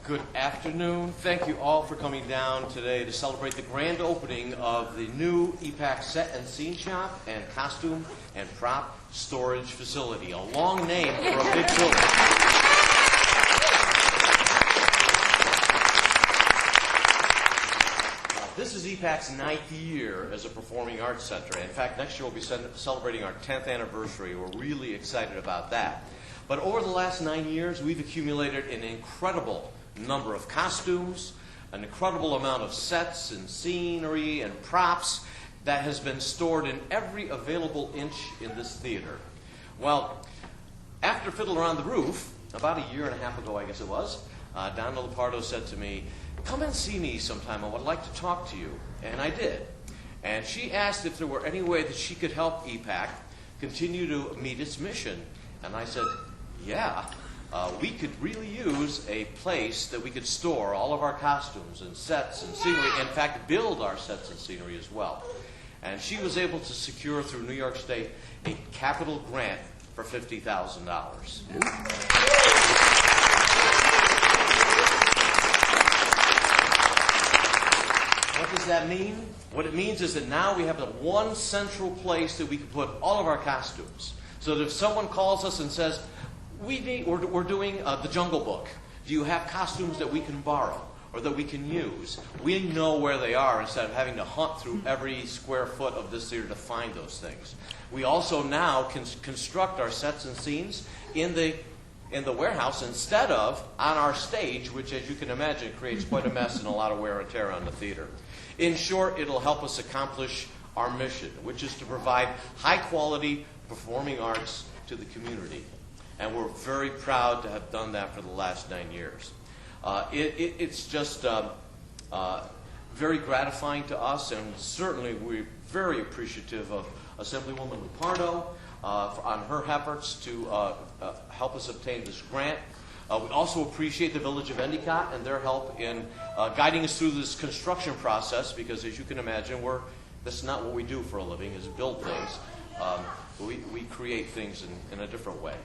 Good afternoon. Thank you all for coming down today to celebrate the grand opening of the new EPAC Set and Scene Shop and Costume and Prop Storage Facility, a long name for a big building. This is EPAC's 9th year as a performing arts center. In fact, next year we'll be celebrating our 10th anniversary. We're really excited about that. But over the last 9 years, we've accumulated an incredible number of costumes, an incredible amount of sets and scenery and props that has been stored in every available inch in this theater. Well, after Fiddler on the Roof, about a year and a half ago, I guess it was, Donna Lupardo said to me, "Come and see me sometime. I would like to talk to you." And I did. And she asked if there were any way that she could help EPAC continue to meet its mission. And I said, yeah. We could really use a place that we could store all of our costumes and sets and scenery, in fact, build our sets and scenery as well. And she was able to secure through New York State a capital grant for $50,000. What does that mean? What it means is that now we have the one central place that we can put all of our costumes. So that if someone calls us and says, we're doing the Jungle Book. Do you have costumes that we can borrow or that we can use? We know where they are instead of having to hunt through every square foot of this theater to find those things. We also now can construct our sets and scenes in the warehouse instead of on our stage, which, as you can imagine, creates quite a mess and a lot of wear and tear on the theater. In short, it'll help us accomplish our mission, which is to provide high-quality performing arts to the community. And we're very proud to have done that for the last 9 years. It's just very gratifying to us, and certainly we're very appreciative of Assemblywoman Lupardo on her efforts to help us obtain this grant. We also appreciate the Village of Endicott and their help in guiding us through this construction process, because as you can imagine, that's not what we do for a living, is build things. We create things in a different way.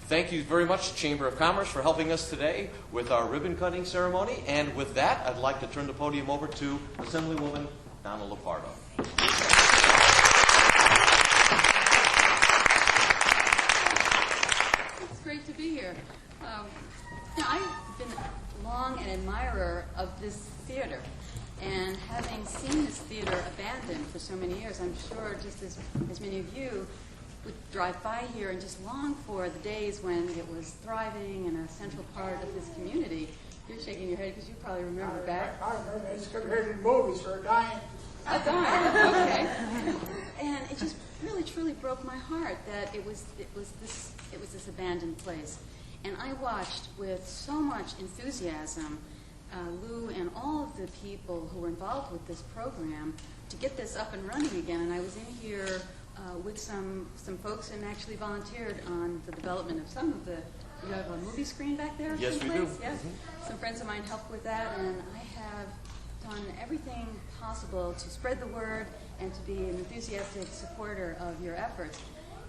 Thank you very much, Chamber of Commerce, for helping us today with our ribbon cutting ceremony. And with that, I'd like to turn the podium over to Assemblywoman Donna Lupardo. It's great to be here. I've been long an admirer of this theater. And having seen this theater abandoned for so many years, I'm sure just as many of you would drive by here and just long for the days when it was thriving and a central part of this community. You're shaking your head because you probably remember back. I remember. It's compared to movies for a dime. A dime, okay. And it just really, truly broke my heart that it was this abandoned place. And I watched with so much enthusiasm Lou and all of the people who were involved with this program to get this up and running again. And I was in here with some folks and actually volunteered on the development of some of the, you have a movie screen back there? Yes, we do. Yes. Mm-hmm. Some friends of mine helped with that, and I have done everything possible to spread the word and to be an enthusiastic supporter of your efforts.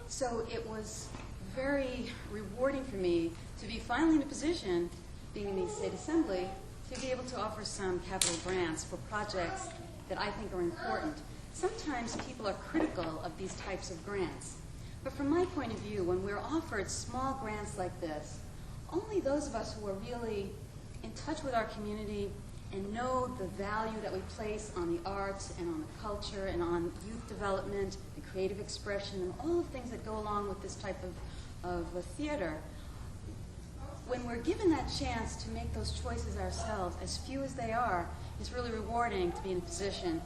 So it was very rewarding for me to be finally in a position, being in the State Assembly, to be able to offer some capital grants for projects that I think are important. Sometimes people are critical of these types of grants. But from my point of view, when we're offered small grants like this, only those of us who are really in touch with our community and know the value that we place on the arts and on the culture and on youth development and creative expression and all the things that go along with this type of a theater, when we're given that chance to make those choices ourselves, as few as they are, it's really rewarding to be in a position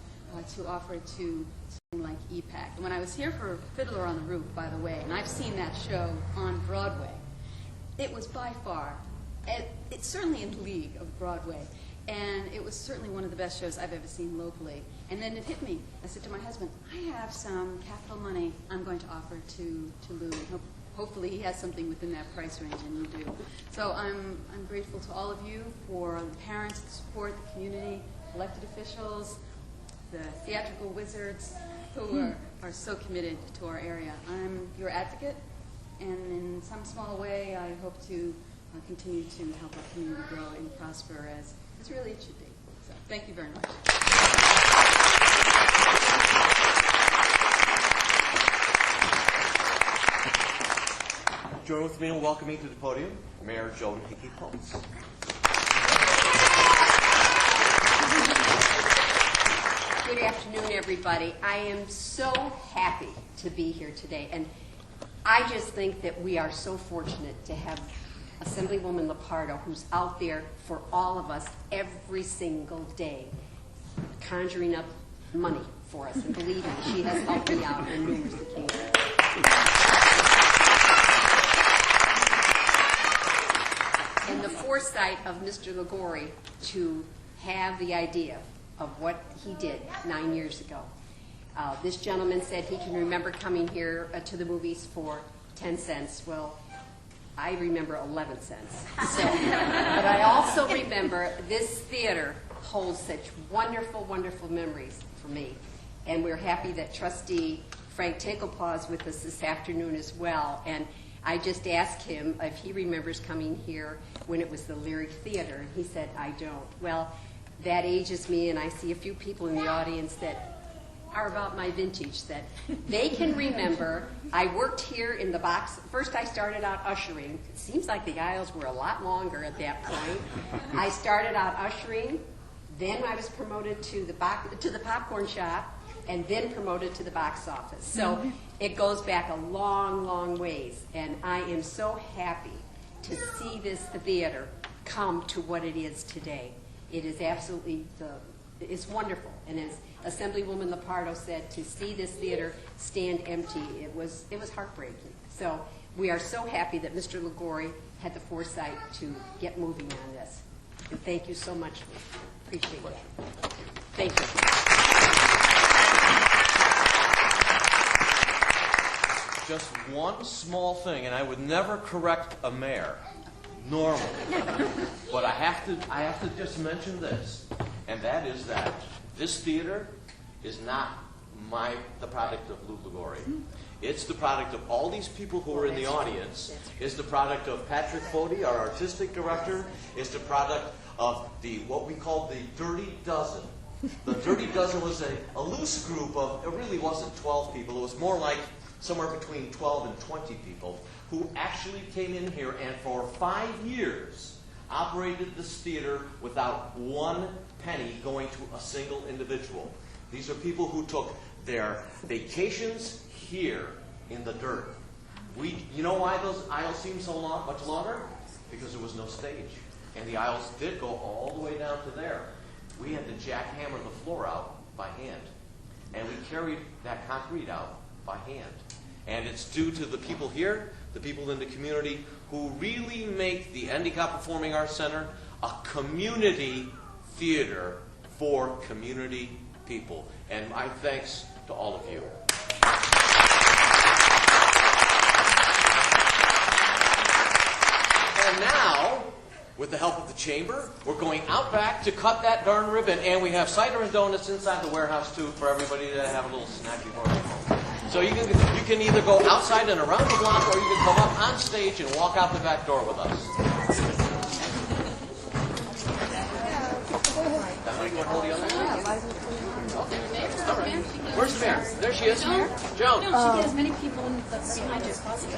to offer it to something like EPAC. And when I was here for Fiddler on the Roof, by the way, and I've seen that show on Broadway, it was by far, it's certainly in the league of Broadway, and it was certainly one of the best shows I've ever seen locally. And then it hit me. I said to my husband, I have some capital money I'm going to offer to Lou. Hopefully he has something within that price range, and you do. So I'm grateful to all of you, for the parents, the support, the community, elected officials, the theatrical wizards who are so committed to our area. I'm your advocate, and in some small way I hope to continue to help our community grow and prosper as really it should be. So thank you very much. Join with me in welcoming to the podium Mayor Joan Hickey Pulse. Good afternoon, everybody. I am so happy to be here today, and I just think that we are so fortunate to have Assemblywoman Lepardo, who's out there for all of us every single day, conjuring up money for us. And believe me, she has helped me out on numerous occasions. And the foresight of Mr. Liguori to have the idea of what he did 9 years ago. This gentleman said he can remember coming here to the movies for 10 cents. Well, I remember 11 cents. So, but I also remember this theater holds such wonderful, wonderful memories for me. And we're happy that Trustee Frank Tinklepaw is with us this afternoon as well. And I just asked him if he remembers coming here when it was the Lyric Theater. And he said, I don't. Well, that ages me, and I see a few people in the audience that are about my vintage, that they can remember. I worked here in the box. First I started out ushering. It seems like the aisles were a lot longer at that point. I started out ushering, then I was promoted to the popcorn shop, and then promoted to the box office. So it goes back a long, long ways, and I am so happy to see this theater come to what it is today. It is absolutely it's wonderful, and as Assemblywoman Lepardo said, to see this theater stand empty, it was heartbreaking. So we are so happy that Mr. Liguori had the foresight to get moving on this. And thank you so much. Appreciate it. Thank you. Just one small thing, and I would never correct a mayor, normally, but I have to just mention this, and that is that this theater is not the product of Lou Liguori. It's the product of all these people who are in the audience. It's the product of Patrick Fody, our artistic director. It's the product of what we call the Dirty Dozen. The Dirty Dozen was a loose group of, it really wasn't 12 people. It was more like somewhere between 12 and 20 people who actually came in here and for 5 years operated this theater without one penny going to a single individual. These are people who took their vacations here in the dirt. You know why those aisles seem so much longer? Because there was no stage. And the aisles did go all the way down to there. We had to jackhammer the floor out by hand. And we carried that concrete out by hand. And it's due to the people here, the people in the community, who really make the Endicott Performing Arts Center a community theater for community people. And my thanks to all of you. And now, with the help of the chamber, we're going out back to cut that darn ribbon, and we have cider and donuts inside the warehouse too for everybody to have a little snack before they go. So you can either go outside and around the block, or you can come up on stage and walk out the back door with us. Where's the mayor? There she is. Joan. She get as many people in behind you as possible.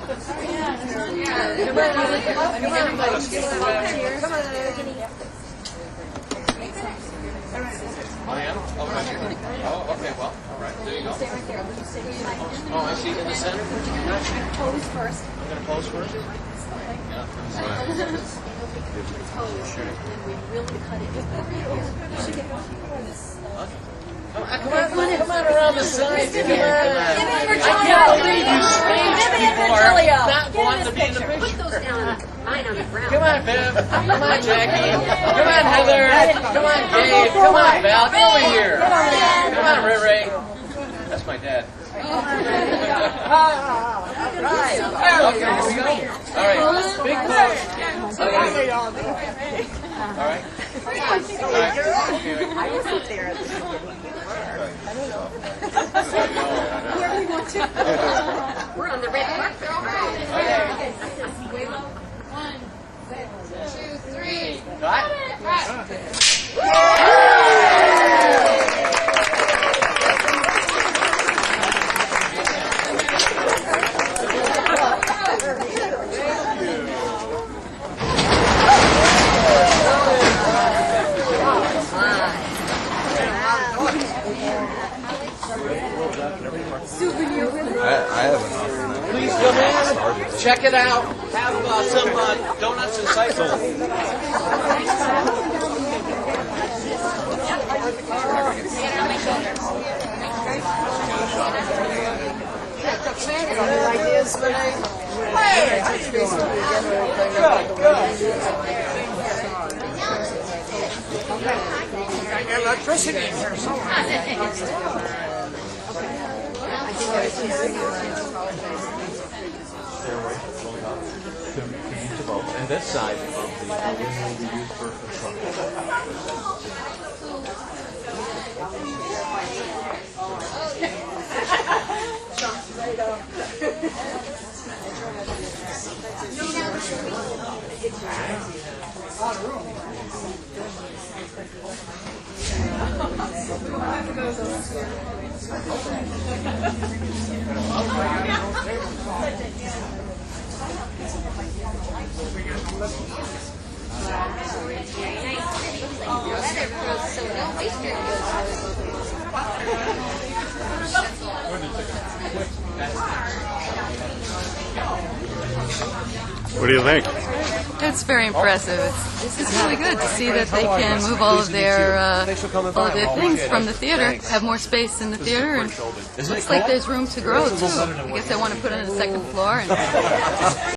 I am? Okay. Oh, okay, well, all right. There you go. Stay right there. Oh, I see. In the center? Pose first. I'm going to pose first? Yeah. Pose. And we really cut it. You should get one for this. Come on around the side. Come on. I can't believe you stage people are not wanting to be in the picture. Put those down, mine on the ground. Come on, Bev. Come on, Jackie. Come on, Heather. Come on, Dave. Come on, Val. Get over here. Come on, Ray. That's my dad. Okay, here we go. All right. Big pose. Okay. All right. I wasn't there at the beginning. I don't know. Where we want to. We're on the red carpet. Way low. 1, 2, Check it out. Have some donuts and sisal. Electricity in here And this side of the building will be used for construction. What do you think? It's very impressive. It's really good to see that they can move all of their things from the theater, have more space in the theater, and looks like there's room to grow too. I guess they want to put in a second floor. And